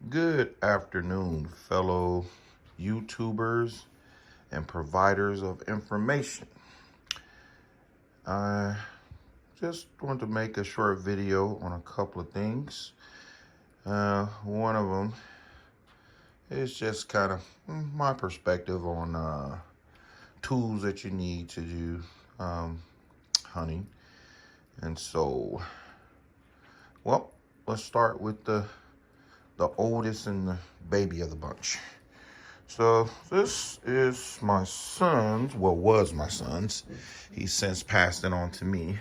Good afternoon, fellow YouTubers and providers of information. I just want to make a short video on a couple of things. One of them is just kind of my perspective on tools that you need to do hunting. And so, well, let's start with the oldest and the baby of the bunch. So this is my son's, well, was my son's. He's since passed it on to me.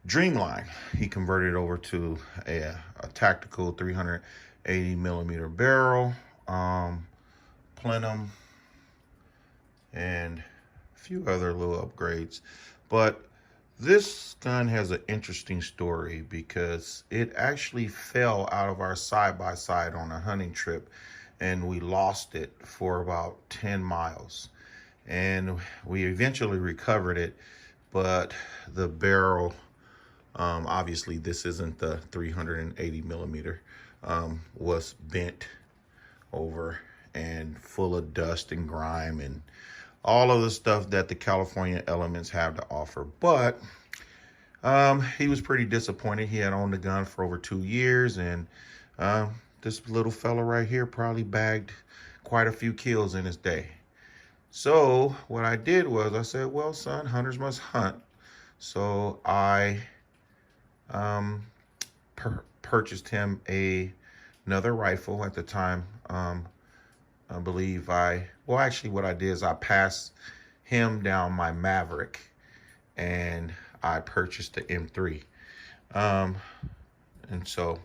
Dreamline. He converted it over to a tactical 380 millimeter barrel, plenum, and a few other little upgrades. But this gun has an interesting story because it actually fell out of our side-by-side on a hunting trip, and we lost it for about 10 miles. And we eventually recovered it, but the barrel, obviously this isn't the 380 millimeter, was bent over and full of dust and grime and all of the stuff that the California elements have to offer. But he was pretty disappointed. He had owned the gun for over 2 years, and this little fella right here probably bagged quite a few kills in his day. So what I did was I said, well, son, hunters must hunt. So I purchased him another rifle at the time. I believe actually what I did is I passed him down my Maverick and I purchased the M3. And so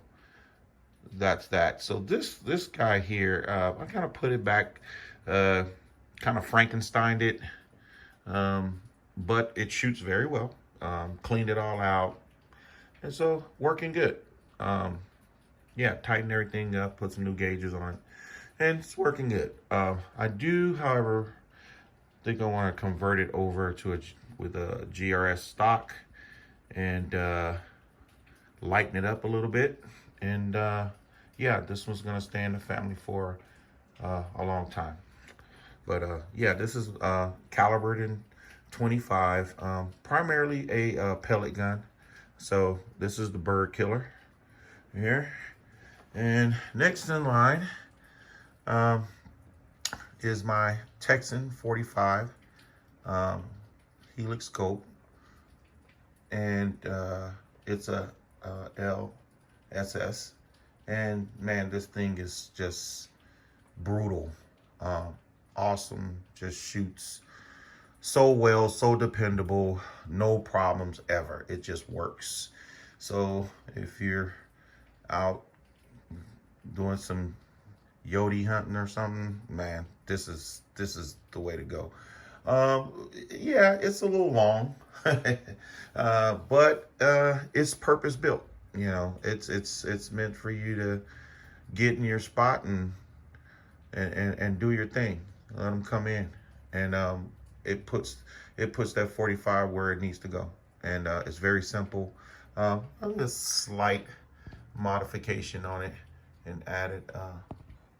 that's that. So this guy here, I kind of put it back, kind of Frankensteined it, but it shoots very well. Cleaned it all out, and so working good. Yeah, tightened everything up, put some new gauges on it, and it's working good. I do, however, think I want to convert it over to with a GRS stock and lighten it up a little bit. And yeah, this one's gonna stay in the family for a long time. But yeah, this is calibered in 25, primarily a pellet gun. So this is the bird killer here. And next in line is my Texan 45 helix scope, and it's a LSS. And man, this thing is just brutal. Awesome, just shoots so well, so dependable, no problems ever. It just works. So if you're out doing some Yodi hunting or something, man, this is the way to go. Yeah, it's a little long, but it's purpose built. You know, it's meant for you to get in your spot and do your thing. Let them come in, and it puts that 45 where it needs to go. And it's very simple. A slight modification on it, and added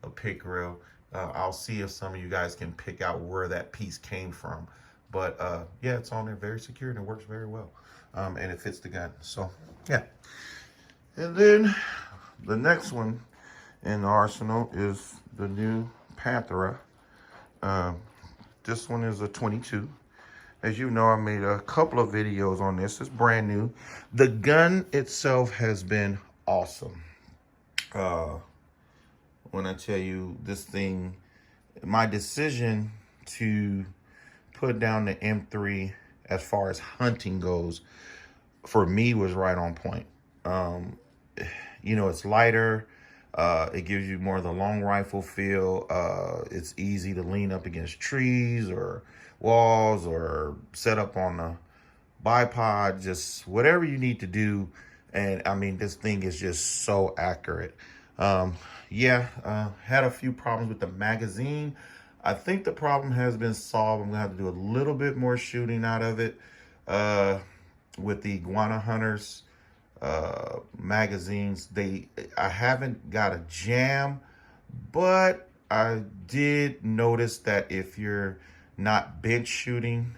a pick rail. I'll see if some of you guys can pick out where that piece came from. But yeah, it's on there, very secure, and it works very well. And it fits the gun. So yeah. And then the next one in the arsenal is the new Panthera. This one is a 22. As you know, I made a couple of videos on this. It's brand new. The gun itself has been awesome. When I tell you this thing, my decision to put down the M3 as far as hunting goes, for me, was right on point. You know, it's lighter. It gives you more of the long rifle feel. It's easy to lean up against trees or walls or set up on the bipod, just whatever you need to do. And I mean, this thing is just so accurate. Yeah, had a few problems with the magazine. I think the problem has been solved. I'm gonna have to do a little bit more shooting out of it with the iguana hunters. magazines. I haven't got a jam, but I did notice that if you're not bench shooting,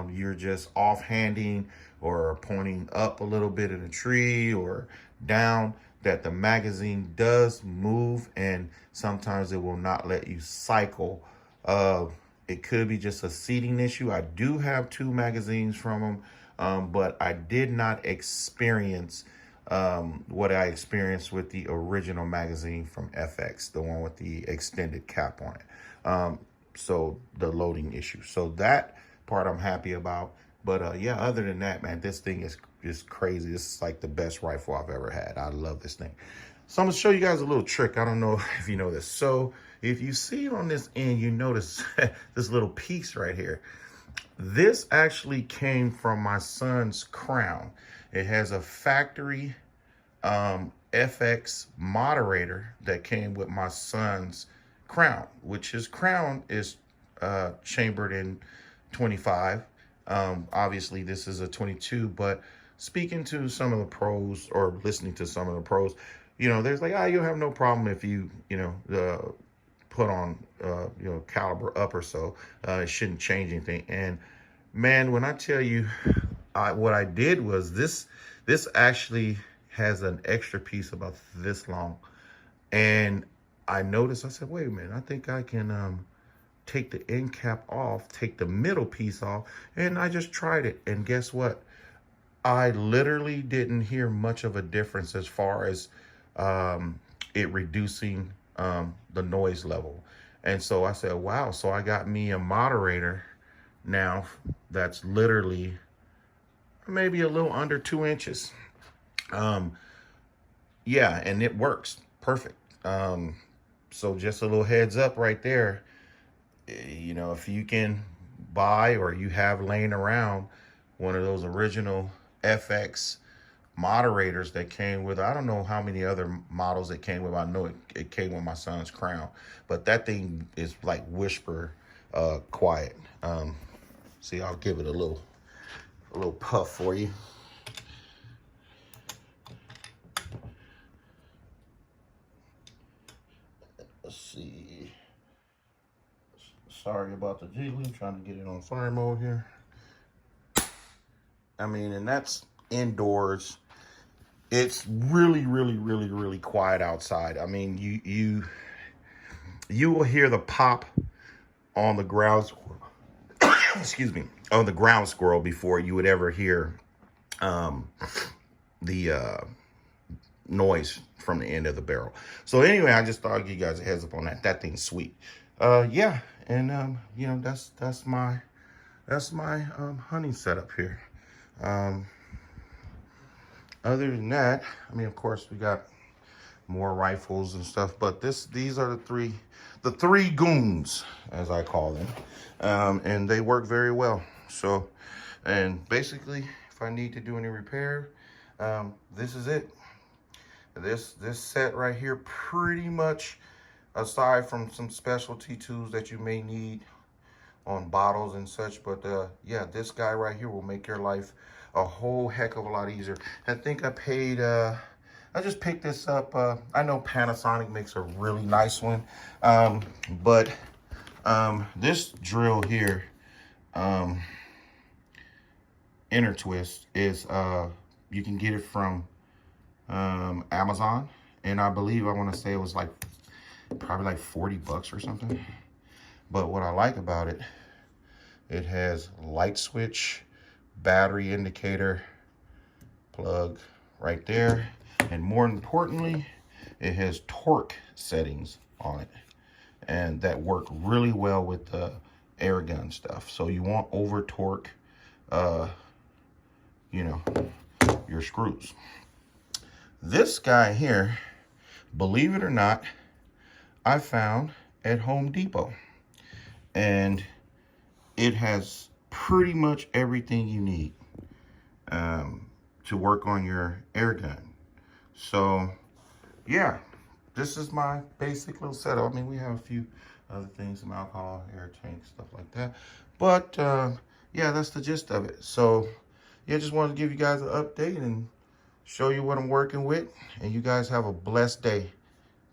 you're just offhanding or pointing up a little bit in a tree or down, that the magazine does move, and sometimes it will not let you cycle. It could be just a seating issue. I do have 2 magazines from them, but I did not experience what I experienced with the original magazine from FX, the one with the extended cap on it. So the loading issue. So that part I'm happy about. But yeah, other than that, man, this thing is just crazy. This is like the best rifle I've ever had. I love this thing. So I'm gonna show you guys a little trick. I don't know if you know this. So if you see on this end, you notice this little piece right here. This actually came from my son's crown. It has a factory FX moderator that came with my son's crown, which his crown is chambered in 25. Obviously this is a 22, but speaking to some of the pros or listening to some of the pros, you know, there's like, you'll have no problem if you know, put on, you know, caliber up or so. It shouldn't change anything. And man, when I tell you, what I did was this actually has an extra piece about this long. And I noticed, I said, wait a minute, I think I can take the end cap off, take the middle piece off, and I just tried it. And guess what? I literally didn't hear much of a difference as far as it reducing the noise level. And so I said, wow, so I got me a moderator now that's literally maybe a little under 2 inches. Yeah, and it works perfect. So just a little heads up right there. You know, if you can buy or you have laying around one of those original FX moderators that came with, I don't know how many other models it came with. I know it came with my son's crown, but that thing is like whisper quiet. See, I'll give it a little puff for you. Let's see. Sorry about the jiggling, trying to get it on fire mode here. I mean, and that's indoors. It's really, really, really, really quiet outside. I mean, you will hear the pop on the ground squirrel. Excuse me, on the ground squirrel before you would ever hear the noise from the end of the barrel. So anyway, I just thought I'd give you guys a heads up on that. That thing's sweet. Yeah, and you know, that's my hunting setup here. Other than that, I mean, of course, we got more rifles and stuff, but these are the three goons, as I call them, and they work very well. So, and basically, if I need to do any repair, this is it. This set right here, pretty much, aside from some specialty tools that you may need on bottles and such, but yeah, this guy right here will make your life a whole heck of a lot easier. I think I paid, I just picked this up. I know Panasonic makes a really nice one, but this drill here, inner twist, is you can get it from Amazon, and I believe, I want to say it was like probably like 40 bucks or something. But what I like about it, it has light switch, battery indicator, plug right there, and more importantly, it has torque settings on it, and that work really well with the air gun stuff. So you want over torque, you know, your screws. This guy here, believe it or not, I found at Home Depot, and it has pretty much everything you need to work on your air gun. So yeah, this is my basic little setup. I mean, we have a few other things, some alcohol, air tank, stuff like that, but yeah, that's the gist of it. So yeah, just wanted to give you guys an update, and show you what I'm working with, and you guys have a blessed day.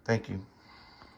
Thank you.